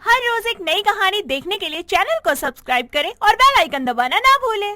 हर रोज एक नई कहानी देखने के लिए चैनल को सब्सक्राइब करें और बेल आइकन दबाना ना भूलें।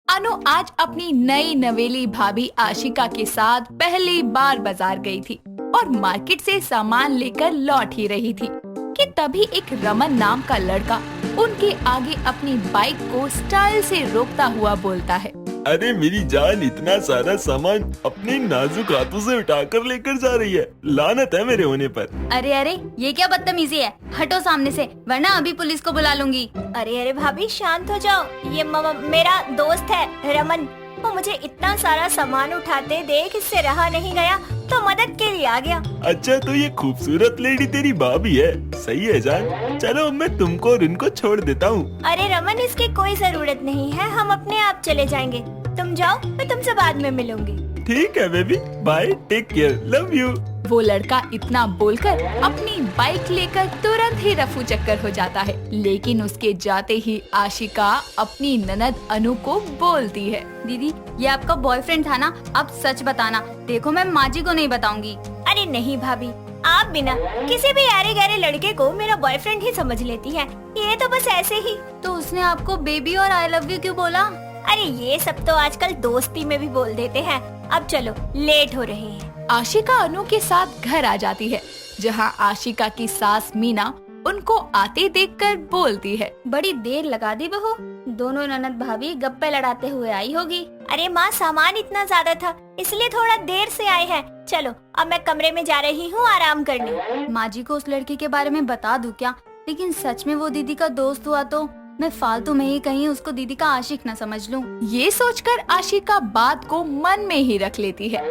अनु आज अपनी नई नवेली भाभी आशिका के साथ पहली बार बाजार गई थी और मार्केट से सामान लेकर लौट ही रही थी कि तभी एक रमन नाम का लड़का उनके आगे अपनी बाइक को स्टाइल से रोकता हुआ बोलता है, अरे मेरी जान, इतना सारा सामान अपने नाजुक हाथों से उठाकर लेकर जा रही है। लानत है मेरे होने पर। अरे अरे, ये क्या बदतमीजी है, हटो सामने से वरना अभी पुलिस को बुला लूंगी। अरे अरे भाभी शांत हो जाओ, ये मेरा दोस्त है रमन। वो मुझे इतना सारा सामान उठाते देख इससे रहा नहीं गया तो मदद के लिए आ गया। अच्छा, तो ये खूबसूरत लेडी तेरी भाभी है। सही है जान, चलो मैं तुमको और इनको छोड़ देता हूँ। अरे रमन, इसकी कोई जरूरत नहीं है, हम अपने आप चले जाएंगे। तुम जाओ, मैं तुमसे बाद में मिलूंगी। ठीक है baby, bye, take care, love you. वो लड़का इतना बोलकर अपनी बाइक लेकर तुरंत ही रफू चक्कर हो जाता है, लेकिन उसके जाते ही आशिका अपनी ननद अनु को बोलती है, दीदी ये आपका बॉयफ्रेंड था ना, अब सच बताना। देखो मैं माँ जी को नहीं बताऊंगी। अरे नहीं भाभी, आप बिना किसी भी यारे गहरे लड़के को मेरा बॉयफ्रेंड ही समझ लेती हैं। ये तो बस ऐसे ही। तो उसने आपको बेबी और आई लव यू क्यों बोला? अरे ये सब तो आजकल दोस्ती में भी बोल देते हैं। अब चलो, लेट हो रहे हैं। आशिका अनु के साथ घर आ जाती है, जहाँ आशिका की सास मीना उनको आते देखकर बोलती है, बड़ी देर लगा दी बहू, दोनों ननद भाभी गप्पे लड़ाते हुए आई होगी। अरे माँ, सामान इतना ज्यादा था इसलिए थोड़ा देर से आए हैं। चलो अब मैं कमरे में जा रही हूँ आराम करने। माँ जी को उस लड़की के बारे में बता दूं क्या? लेकिन सच में वो दीदी का दोस्त हुआ तो मैं फालतू में ही कहीं उसको दीदी का आशिक न समझ लूं। ये सोचकर आशिका बात को मन में ही रख लेती है।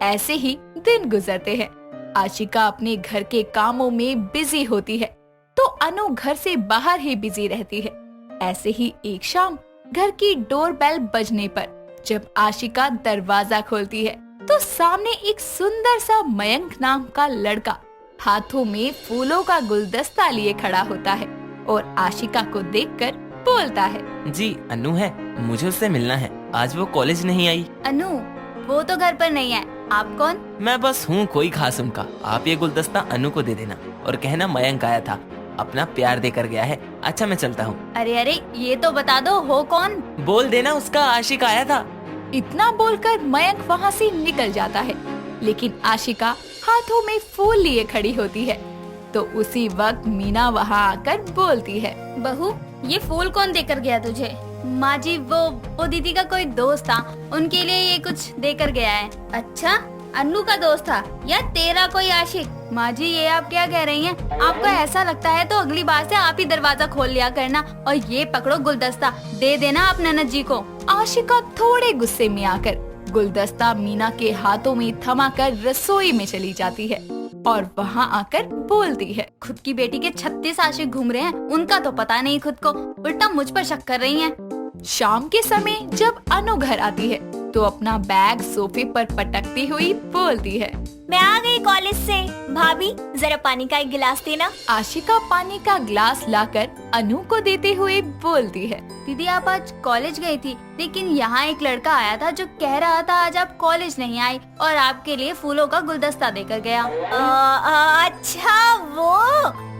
ऐसे ही दिन गुजरते हैं। आशिका अपने घर के कामों में बिजी होती है तो अनु घर से बाहर ही बिजी रहती है। ऐसे ही एक शाम घर की डोरबेल बजने पर जब आशिका दरवाजा खोलती है तो सामने एक सुंदर सा मयंक नाम का लड़का हाथों में फूलों का गुलदस्ता लिए खड़ा होता है और आशिका को देखकर बोलता है, जी अनु है, मुझे उससे मिलना है। आज वो कॉलेज नहीं आई। अनु वो तो घर पर नहीं है, आप कौन? मैं बस हूँ कोई खास उनका। आप ये गुलदस्ता अनु को दे देना और कहना मयंक आया था, अपना प्यार देकर गया है। अच्छा मैं चलता हूँ। अरे अरे, ये तो बता दो हो कौन? बोल देना उसका आशिक आया था। इतना बोलकर मयंक वहाँ से निकल जाता है, लेकिन आशिका हाथों में फूल लिए खड़ी होती है। तो उसी वक्त मीना वहाँ आकर बोलती है, बहू ये फूल कौन देकर गया तुझे? माँ जी वो दीदी का कोई दोस्त था, उनके लिए ये कुछ देकर गया है। अच्छा, अन्नू का दोस्त था या तेरा कोई आशिक? माँ जी ये आप क्या कह रही हैं? आपको ऐसा लगता है तो अगली बार से आप ही दरवाजा खोल लिया करना और ये पकड़ो गुलदस्ता, दे देना आप ननद जी को। आशिका थोड़े गुस्से में आकर गुलदस्ता मीना के हाथों में थमाकर रसोई में चली जाती है और वहाँ आकर बोलती है, खुद की बेटी के 36 आशिक घूम रहे हैं, उनका तो पता नहीं खुद को, उल्टा मुझ पर शक कर रही हैं। शाम के समय जब अनु घर आती है तो अपना बैग सोफे पर पटकती हुई बोलती है, मैं आ गई कॉलेज से। भाभी जरा पानी का एक गिलास देना। आशिका पानी का ग्लास लाकर अनु को देते हुए बोलती है, दीदी आप आज कॉलेज गई थी, लेकिन यहाँ एक लड़का आया था जो कह रहा था आज आप कॉलेज नहीं आई और आपके लिए फूलों का गुलदस्ता देकर गया। अच्छा वो,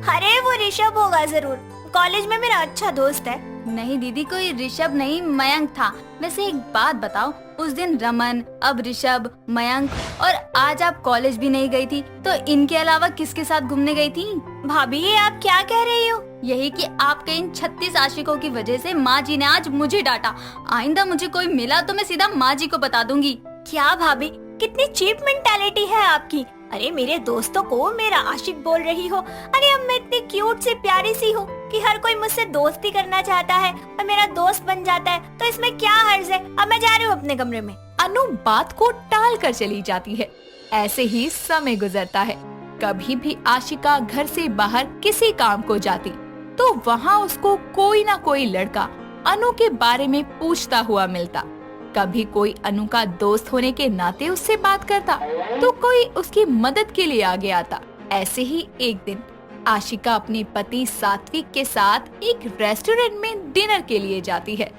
अरे वो ऋषभ होगा जरूर, कॉलेज में मेरा अच्छा दोस्त है। नहीं दीदी, कोई ऋषभ नहीं मयंक था। वैसे एक बात बताओ, उस दिन रमन, अब ऋषभ, मयंक और आज आप कॉलेज भी नहीं गई थी, तो इनके अलावा किसके साथ घूमने गई थी? भाभी ये आप क्या कह रही हो? यही कि आपके इन 36 आशिकों की वजह से माँ जी ने आज मुझे डांटा। आइंदा मुझे कोई मिला तो मैं सीधा माँ जी को बता दूंगी। क्या भाभी, कितनी चीप मेंटालिटी है आपकी। अरे मेरे दोस्तों को मेरा आशिक बोल रही हो। अरे अब मैं इतनी क्यूट सी प्यारी सी हूँ कि हर कोई मुझसे दोस्ती करना चाहता है और मेरा दोस्त बन जाता है, तो इसमें क्या हर्ज है। अब मैं जा रही हूँ अपने कमरे में। अनु बात को टाल कर चली जाती है। ऐसे ही समय गुजरता है। कभी भी आशिका घर से बाहर किसी काम को जाती तो वहाँ उसको कोई ना कोई लड़का अनु के बारे में पूछता हुआ मिलता। कभी कोई अनु का दोस्त होने के नाते उससे बात करता तो कोई उसकी मदद के लिए आगे आता। ऐसे ही एक दिन आशिका अपने पति सात्विक के साथ एक रेस्टोरेंट में डिनर के लिए जाती है,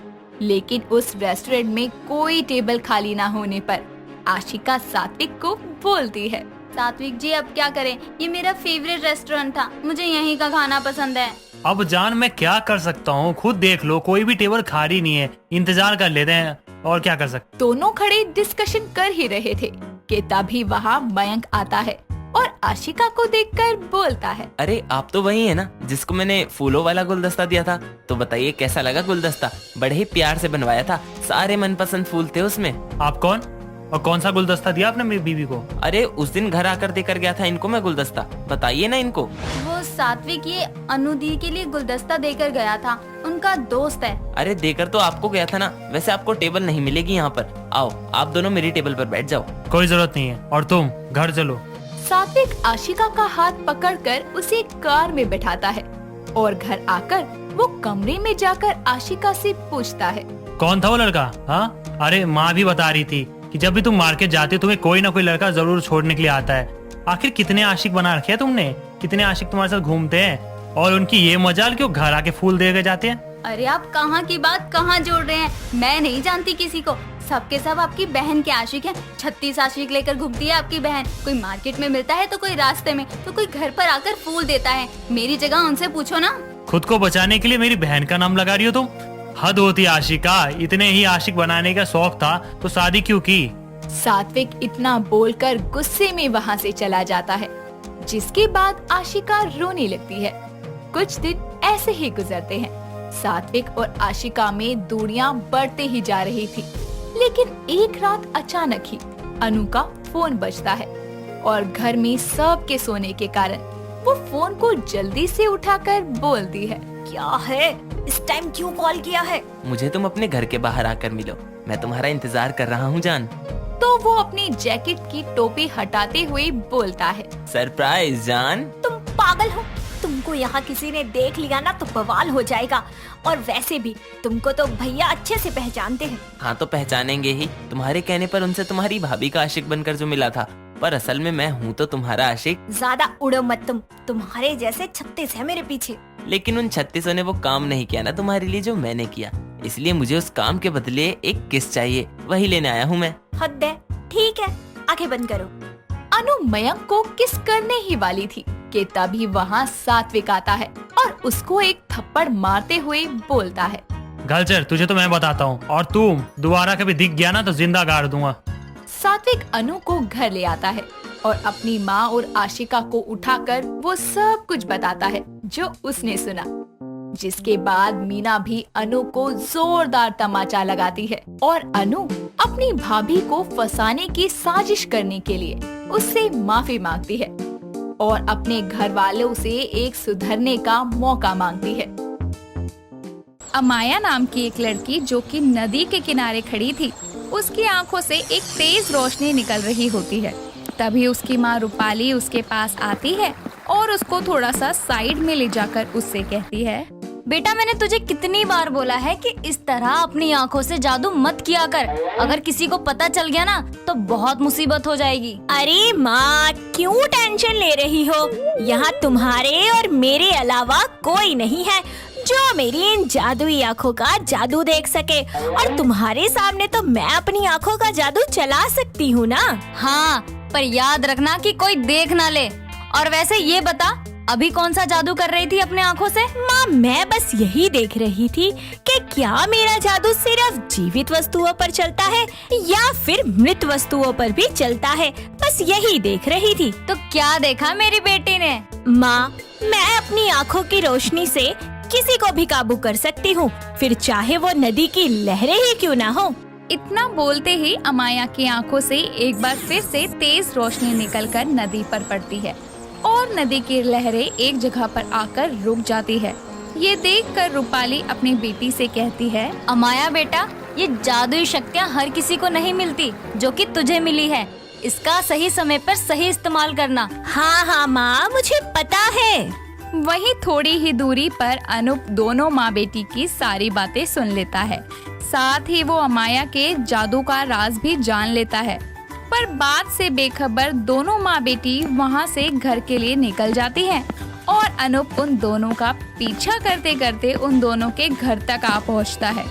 लेकिन उस रेस्टोरेंट में कोई टेबल खाली ना होने पर आशिका सात्विक को बोलती है, सात्विक जी अब क्या करें, ये मेरा फेवरेट रेस्टोरेंट था, मुझे यहीं का खाना पसंद है। अब जान मैं क्या कर सकता हूँ, खुद देख लो, कोई भी टेबल खाली नहीं है, इंतजार कर लेते हैं, और क्या कर सकते। दोनों खड़े डिस्कशन कर ही रहे थे कि तभी वहाँ मयंक आता है और आशिका को देखकर बोलता है, अरे आप तो वही है ना जिसको मैंने फूलों वाला गुलदस्ता दिया था। तो बताइए कैसा लगा गुलदस्ता? बड़े ही प्यार से बनवाया था, सारे मनपसंद फूल थे उसमें। आप कौन और कौन सा गुलदस्ता दिया आपने मेरी बीवी को? अरे उस दिन घर आकर देकर गया था इनको मैं गुलदस्ता, बताइए ना इनको। वो सात्विक ये अनु दी के लिए गुलदस्ता देकर गया था, उनका दोस्त है। अरे देकर तो आपको गया था ना, वैसे आपको टेबल नहीं मिलेगी यहाँ पर। आओ आप दोनों मेरी टेबल पर बैठ जाओ। कोई जरूरत नहीं है, और तुम घर चलो। सात्विक आशिका का हाथ पकड़कर उसे कार में बैठाता है और घर आकर वो कमरे में जाकर आशिका से पूछता है, कौन था वो लड़का? हाँ, अरे माँ भी बता रही थी कि जब भी तुम मार्केट जाते हो तुम्हें कोई ना कोई लड़का जरूर छोड़ने के लिए आता है। आखिर कितने आशिक बना रखे हैं तुमने? कितने आशिक तुम्हारे साथ घूमते हैं, और उनकी ये मजाल कि वो घर आके फूल दे के जाते हैं। अरे आप कहाँ की बात कहाँ जोड़ रहे हैं, मैं नहीं जानती किसी को, सबके सब आपकी बहन के आशिक हैं। 36 आशिक लेकर घूमती है आपकी बहन, कोई मार्केट में मिलता है तो कोई रास्ते में, तो कोई घर पर आकर फूल देता है। मेरी जगह उनसे पूछो ना। खुद को बचाने के लिए मेरी बहन का नाम लगा रही हो तुम? हद होती है आशिका, इतने ही आशिक बनाने का शौक था तो शादी क्यों की? सात्विक इतना बोलकर गुस्से में वहाँ से चला जाता है, जिसके बाद आशिका रोने लगती है। कुछ दिन ऐसे ही गुजरते हैं। सात्विक और आशिका में दूरियां बढ़ते ही जा रही थी, लेकिन एक रात अचानक ही अनु का फोन बजता है और घर में सबके सोने के कारण वो फोन को जल्दी से उठाकर बोलती है, क्या है, इस टाइम क्यों कॉल किया है? मुझे तुम अपने घर के बाहर आकर मिलो, मैं तुम्हारा इंतजार कर रहा हूँ जान। तो वो अपनी जैकेट की टोपी हटाते हुए बोलता है, सरप्राइज जान। तुम पागल हो, तुमको यहाँ किसी ने देख लिया ना तो बवाल हो जाएगा। और वैसे भी तुमको तो भैया अच्छे से पहचानते हैं। हाँ तो पहचानेंगे ही, तुम्हारे कहने पर उनसे तुम्हारी भाभी का आशिक बनकर जो मिला था, पर असल में मैं हूँ तो तुम्हारा आशिक। ज्यादा उड़ो मत तुम, तुम्हारे जैसे 36 है मेरे पीछे। लेकिन उन 36 ने वो काम नहीं किया ना तुम्हारे लिए जो मैंने किया, इसलिए मुझे उस काम के बदले एक किस चाहिए, वही लेने आया हूँ मैं। हद है, ठीक है, आंखें बंद करो। अनु मयंक को किस करने ही वाली थी कि तभी वहाँ सात्विक आता है और उसको एक थप्पड़ मारते हुए बोलता है, गलचर, तुझे तो मैं बताता हूँ, और तू दोबारा कभी दिख गया ना तो जिंदा गाड़ दूंगा। सात्विक अनु को घर ले आता है और अपनी माँ और आशिका को उठाकर वो सब कुछ बताता है जो उसने सुना, जिसके बाद मीना भी अनु को जोरदार तमाचा लगाती है और अनु अपनी भाभी को फंसाने की साजिश करने के लिए उससे माफी मांगती है और अपने घर वालों से एक सुधरने का मौका मांगती है। अमाया नाम की एक लड़की जो कि नदी के किनारे खड़ी थी, उसकी आंखों से एक तेज रोशनी निकल रही होती है। तभी उसकी माँ रूपाली उसके पास आती है और उसको थोड़ा सा साइड में ले जाकर उससे कहती है, बेटा मैंने तुझे कितनी बार बोला है कि इस तरह अपनी आंखों से जादू मत किया कर, अगर किसी को पता चल गया ना तो बहुत मुसीबत हो जाएगी। अरे माँ, क्यों टेंशन ले रही हो? यहाँ तुम्हारे और मेरे अलावा कोई नहीं है जो मेरी इन जादुई आँखों का जादू देख सके, और तुम्हारे सामने तो मैं अपनी आँखों का जादू चला सकती हूँ ना। हाँ, पर याद रखना कि कोई देख ना ले। और वैसे ये बता, अभी कौन सा जादू कर रही थी अपने आँखों से? माँ, मैं बस यही देख रही थी कि क्या मेरा जादू सिर्फ जीवित वस्तुओं पर चलता है या फिर मृत वस्तुओं पर भी चलता है, बस यही देख रही थी। तो क्या देखा मेरी बेटी ने? माँ, मैं अपनी आँखों की रोशनी से किसी को भी काबू कर सकती हूँ, फिर चाहे वो नदी की लहरें ही क्यों ना हो। इतना बोलते ही अमाया की आंखों से एक बार फिर से तेज रोशनी निकलकर नदी पर पड़ती है और नदी की लहरें एक जगह पर आकर रुक जाती है। ये देखकर रूपाली अपनी बेटी से कहती है, अमाया बेटा, ये जादुई शक्तियाँ हर किसी को नहीं मिलती जो कि तुझे मिली है, इसका सही समय पर सही इस्तेमाल करना। हाँ हाँ माँ, मुझे पता है। वहीं थोड़ी ही दूरी पर अनूप दोनों माँ बेटी की सारी बातें सुन लेता है, साथ ही वो अमाया के जादू का राज भी जान लेता है। पर बात से बेखबर दोनों माँ बेटी वहाँ से घर के लिए निकल जाती हैं और अनूप उन दोनों का पीछा करते करते उन दोनों के घर तक आ पहुँचता है,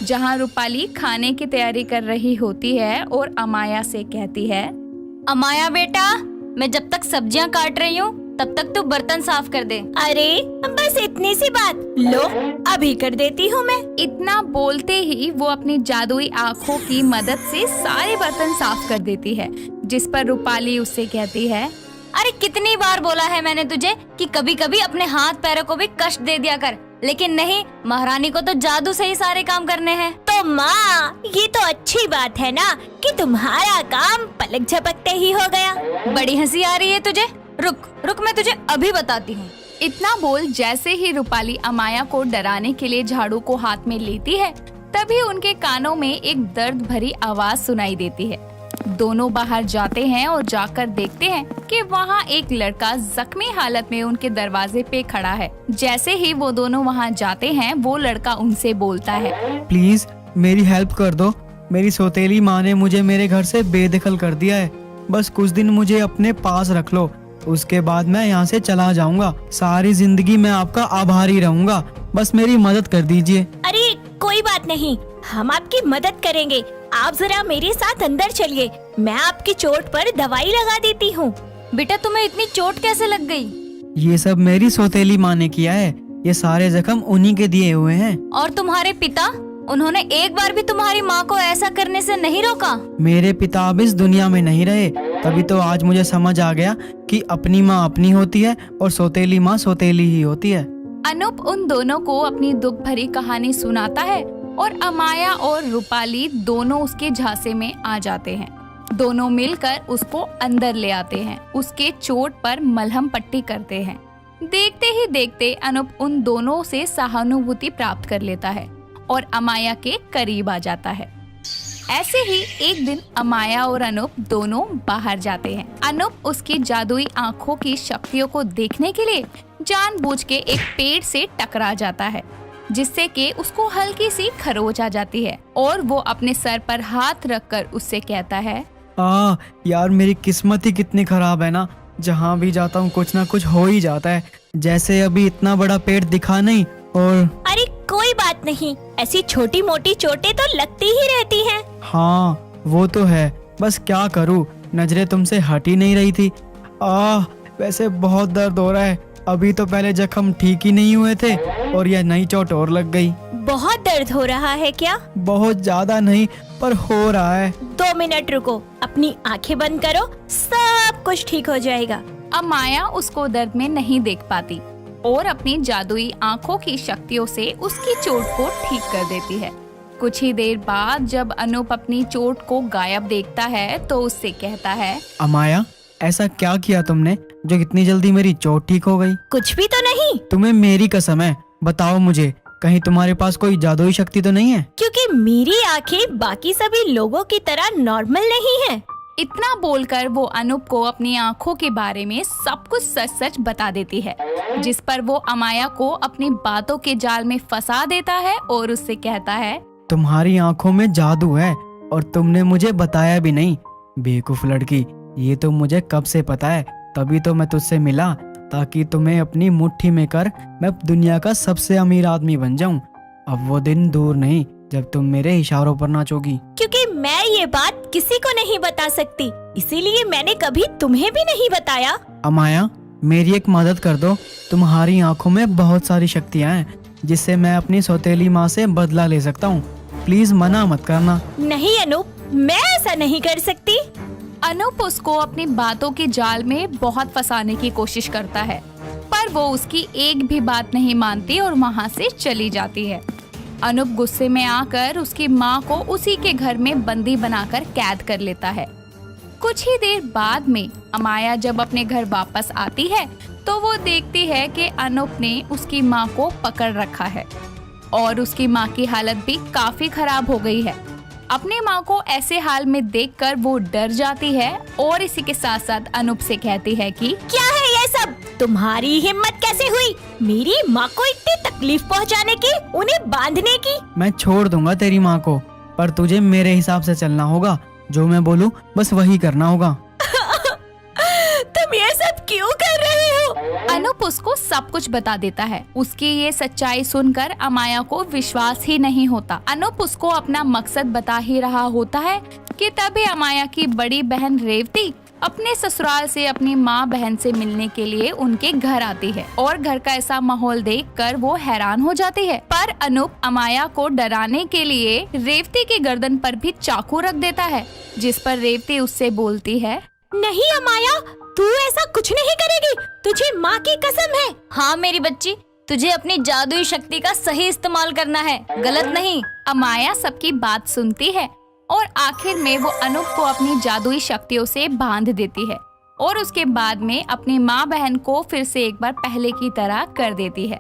जहाँ रूपाली खाने की तैयारी कर रही होती है और अमाया से कहती है, अमाया बेटा, मैं जब तक सब्जियां काट रही हूँ तब तक तू बर्तन साफ कर दे। अरे बस इतनी सी बात, लो अभी कर देती हूँ मैं। इतना बोलते ही वो अपनी जादुई आँखों की मदद से सारे बर्तन साफ कर देती है, जिस पर रूपाली उससे कहती है, अरे कितनी बार बोला है मैंने तुझे कि कभी कभी अपने हाथ पैरों को भी कष्ट दे दिया कर, लेकिन नहीं, महारानी को तो जादू से ही सारे काम करने हैं। तो माँ, ये तो अच्छी बात है ना कि तुम्हारा काम पलक झपकते ही हो गया। बड़ी हंसी आ रही है तुझे? रुक रुक, मैं तुझे अभी बताती हूँ। इतना बोल जैसे ही रूपाली अमाया को डराने के लिए झाड़ू को हाथ में लेती है, तभी उनके कानों में एक दर्द भरी आवाज सुनाई देती है। दोनों बाहर जाते हैं और जाकर देखते हैं कि वहाँ एक लड़का जख्मी हालत में उनके दरवाजे पे खड़ा है। जैसे ही वो दोनों वहाँ जाते हैं, वो लड़का उनसे बोलता है, प्लीज मेरी हेल्प कर दो। मेरी सौतेली माँ ने मुझे मेरे घर से बेदखल कर दिया है। बस कुछ दिन मुझे अपने पास रख लो, उसके बाद मैं यहाँ से चला जाऊंगा। सारी जिंदगी मैं आपका आभारी रहूंगा। बस मेरी मदद कर दीजिए। अरे कोई बात नहीं, हम आपकी मदद करेंगे। आप जरा मेरे साथ अंदर चलिए, मैं आपकी चोट पर दवाई लगा देती हूँ। बेटा, तुम्हें इतनी चोट कैसे लग गई? ये सब मेरी सौतेली माँ ने किया है। ये सारे जख्म उन्हीं के दिए हुए हैं। और तुम्हारे पिता, उन्होंने एक बार भी तुम्हारी माँ को ऐसा करने से नहीं रोका? मेरे पिता अब इस दुनिया में नहीं रहे, तभी तो आज मुझे समझ आ गया कि अपनी माँ अपनी होती है और सौतेली माँ सौतेली ही होती है। अनूप उन दोनों को अपनी दुख भरी कहानी सुनाता है और अमाया और रूपाली दोनों उसके झांसे में आ जाते हैं। दोनों मिलकर उसको अंदर ले आते हैं, उसके चोट पर मलहम पट्टी करते हैं। देखते ही देखते अनूप उन दोनों से सहानुभूति प्राप्त कर लेता है और अमाया के करीब आ जाता है। ऐसे ही एक दिन अमाया और अनूप दोनों बाहर जाते हैं। अनूप उसकी जादुई आँखों की शक्तियों को देखने के लिए जानबूझ के एक पेड़ से टकरा जाता है, जिससे कि उसको हल्की सी खरोच आ जाती है और वो अपने सर पर हाथ रखकर उससे कहता है, यार मेरी किस्मत ही कितनी खराब है ना। जहाँ भी जाता हूँ कुछ ना कुछ हो ही जाता है। जैसे अभी इतना बड़ा पेड़ दिखा नहीं। और अरे कोई बात नहीं, ऐसी छोटी मोटी चोटें तो लगती ही रहती हैं। हाँ वो तो है, बस क्या करूँ, नजरें तुमसे हट ही नहीं रही थी। वैसे बहुत दर्द हो रहा है। अभी तो पहले जख्म ठीक ही नहीं हुए थे और यह नई चोट और लग गई। बहुत दर्द हो रहा है क्या? बहुत ज्यादा नहीं, पर हो रहा है। 2 मिनट रुको, अपनी आंखें बंद करो, सब कुछ ठीक हो जाएगा। अमाया उसको दर्द में नहीं देख पाती और अपनी जादुई आँखों की शक्तियों से उसकी चोट को ठीक कर देती है। कुछ ही देर बाद जब अनूप अपनी चोट को गायब देखता है तो उससे कहता है, अमाया ऐसा क्या किया तुमने जो इतनी जल्दी मेरी चोट ठीक हो गई? कुछ भी तो नहीं। तुम्हें मेरी कसम है, बताओ मुझे, कहीं तुम्हारे पास कोई जादुई शक्ति तो नहीं है? क्योंकि मेरी आंखें बाकी सभी लोगों की तरह नॉर्मल नहीं है। इतना बोलकर वो अनूप को अपनी आँखों के बारे में सब कुछ सच सच बता देती है, जिस पर वो अमाया को अपनी बातों के जाल में फंसा देता है और उससे कहता है, तुम्हारी आँखों में जादू है और तुमने मुझे बताया भी नहीं। बेवकूफ लड़की, ये तो मुझे कब से पता है, तभी तो मैं तुझसे मिला ताकि तुम्हें अपनी मुट्ठी में कर मैं दुनिया का सबसे अमीर आदमी बन जाऊं। अब वो दिन दूर नहीं जब तुम मेरे इशारों पर नाचोगी। क्योंकि मैं ये बात किसी को नहीं बता सकती, इसीलिए मैंने कभी तुम्हें भी नहीं बताया। अमाया मेरी एक मदद कर दो। तुम्हारी आंखों में बहुत सारी शक्तियाँ हैं जिससे मैं अपनी सौतेली माँ से बदला ले सकता हूँ। प्लीज मना मत करना। नहीं अनूप, मैं ऐसा नहीं कर सकती। अनूप उसको अपनी बातों के जाल में बहुत फंसाने की कोशिश करता है, पर वो उसकी एक भी बात नहीं मानती और वहाँ से चली जाती है। अनूप गुस्से में आकर उसकी माँ को उसी के घर में बंदी बनाकर कैद कर लेता है। कुछ ही देर बाद में अमाया जब अपने घर वापस आती है तो वो देखती है कि अनूप ने उसकी माँ को पकड़ रखा है और उसकी माँ की हालत भी काफी खराब हो गई है। अपनी माँ को ऐसे हाल में देखकर वो डर जाती है और इसी के साथ साथ अनूप से कहती है कि क्या है ये सब? तुम्हारी हिम्मत कैसे हुई मेरी माँ को इतनी तकलीफ पहुँचाने की, उन्हें बांधने की? मैं छोड़ दूंगा तेरी माँ को, पर तुझे मेरे हिसाब से चलना होगा। जो मैं बोलूँ बस वही करना होगा। तुम ये सब क्यों कर रहे हो? अनूप उसको सब कुछ बता देता है। उसकी ये सच्चाई सुनकर अमाया को विश्वास ही नहीं होता। अनूप उसको अपना मकसद बता ही रहा होता है कि तभी अमाया की बड़ी बहन रेवती अपने ससुराल से अपनी माँ बहन से मिलने के लिए उनके घर आती है और घर का ऐसा माहौल देखकर वो हैरान हो जाती है। पर अनूप अमाया को डराने के लिए रेवती की गर्दन पर भी चाकू रख देता है, जिस पर रेवती उससे बोलती है, नहीं अमाया, तू ऐसा कुछ नहीं करेगी, तुझे माँ की कसम है। हाँ मेरी बच्ची, तुझे अपनी जादुई शक्ति का सही इस्तेमाल करना है, गलत नहीं। अमाया सबकी बात सुनती है और आखिर में वो अनूप को अपनी जादुई शक्तियों से बांध देती है और उसके बाद में अपनी माँ बहन को फिर से एक बार पहले की तरह कर देती है।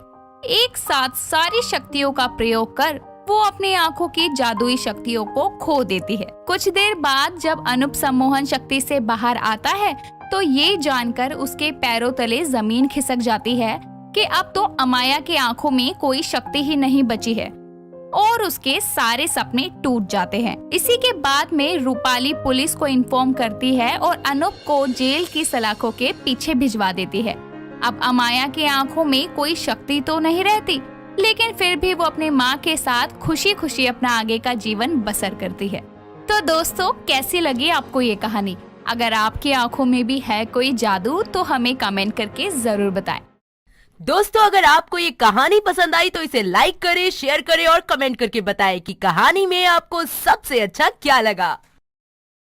एक साथ सारी शक्तियों का प्रयोग कर वो अपनी आंखों की जादुई शक्तियों को खो देती है। कुछ देर बाद जब अनूप सम्मोहन शक्ति से बाहर आता है तो ये जानकर उसके पैरों तले जमीन खिसक जाती है कि अब तो अमाया की आंखों में कोई शक्ति ही नहीं बची है और उसके सारे सपने टूट जाते हैं। इसी के बाद में रूपाली पुलिस को इन्फॉर्म करती है और अनूप को जेल की सलाखों के पीछे भिजवा देती है। अब अमाया की आंखों में कोई शक्ति तो नहीं रहती, लेकिन फिर भी वो अपने माँ के साथ खुशी खुशी अपना आगे का जीवन बसर करती है। तो दोस्तों, कैसी लगी आपको ये कहानी? अगर आपकी आंखों में भी है कोई जादू तो हमें कमेंट करके जरूर बताएं। दोस्तों, अगर आपको ये कहानी पसंद आई तो इसे लाइक करें, शेयर करें और कमेंट करके बताएं कि कहानी में आपको सबसे अच्छा क्या लगा।